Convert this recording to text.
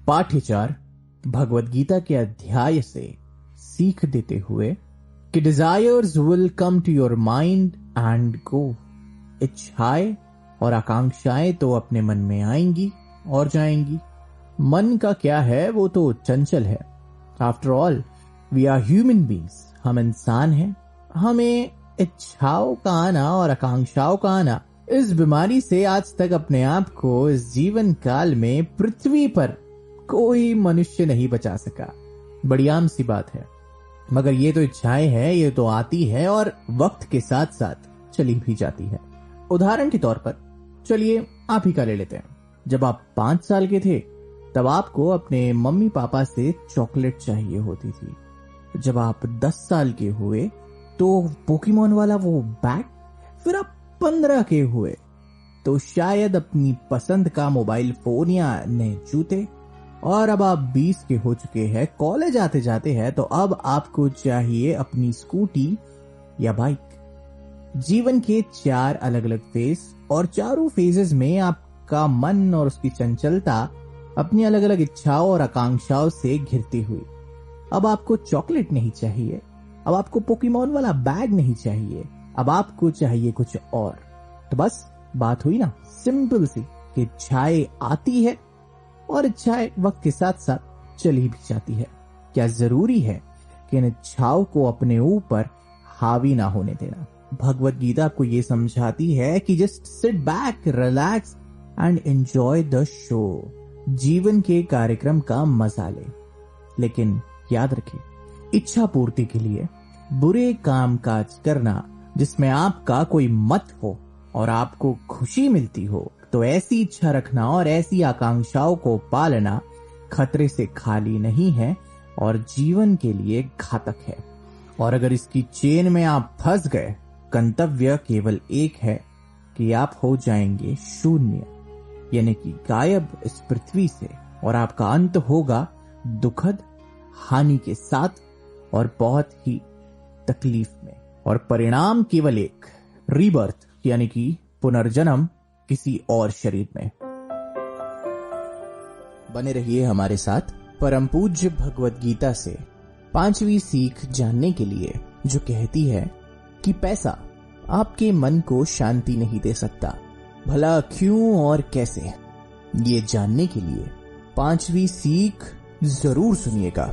पाठ्य 4 भगवद गीता के अध्याय से सीख देते हुए कि desires will come to your mind and go. इच्छाएं और आकांक्षाएं तो अपने मन में आएंगी और जाएंगी। मन का क्या है, वो तो चंचल है। After all we are human beings, हम इंसान हैं। हमें इच्छाओं का आना और आकांक्षाओं का आना, इस बीमारी से आज तक अपने आप को इस जीवन काल में पृथ्वी पर कोई मनुष्य नहीं बचा सका। बड़ी आम सी बात है। मगर ये तो इच्छाएं हैं, ये तो आती है और वक्त के साथ साथ चली भी जाती है। उदाहरण के तौर पर चलिए आप ही का ले लेते हैं। जब आप 5 साल के थे तब आपको अपने मम्मी पापा से चॉकलेट चाहिए होती थी। जब आप 10 साल के हुए तो पोकेमोन वाला वो बैग। फिर आप 15 के हुए तो शायद अपनी पसंद का मोबाइल फोन या नए जूते। और अब आप 20 के हो चुके हैं, कॉलेज आते जाते हैं तो अब आपको चाहिए अपनी स्कूटी या बाइक। जीवन के 4 अलग अलग फेज और चारों फेजेस में आपका मन और उसकी चंचलता अपनी अलग अलग इच्छाओं और आकांक्षाओं से घिरती हुई। अब आपको चॉकलेट नहीं चाहिए, अब आपको पोकेमोन वाला बैग नहीं चाहिए, अब आपको चाहिए कुछ और। तो बस बात हुई ना, सिंपल सी, कि इच्छाएं आती है और इच्छाएं वक्त के साथ साथ चली भी जाती है। क्या जरूरी है कि इन इच्छाओं को अपने ऊपर हावी ना होने देना। भगवद गीता आपको ये समझाती है कि just sit back, relax and enjoy the show. जीवन के कार्यक्रम का मजा ले, लेकिन याद रखें, इच्छा पूर्ति के लिए बुरे काम काज करना जिसमें आपका कोई मत हो और आपको खुशी मिलती हो, तो ऐसी इच्छा रखना और ऐसी आकांक्षाओं को पालना खतरे से खाली नहीं है और जीवन के लिए घातक है। और अगर इसकी चेन में आप फंस गए, गंतव्य केवल एक है कि आप हो जाएंगे शून्य, यानी कि गायब इस पृथ्वी से, और आपका अंत होगा दुखद, हानि के साथ और बहुत ही तकलीफ में। और परिणाम केवल एक, रीबर्थ, यानी कि पुनर्जन्म किसी और शरीर में। बने रहिए हमारे साथ परम पूज्य भगवद गीता से 5वीं सीख जानने के लिए, जो कहती है कि पैसा आपके मन को शांति नहीं दे सकता। भला क्यों और कैसे, ये जानने के लिए 5वीं सीख जरूर सुनिएगा।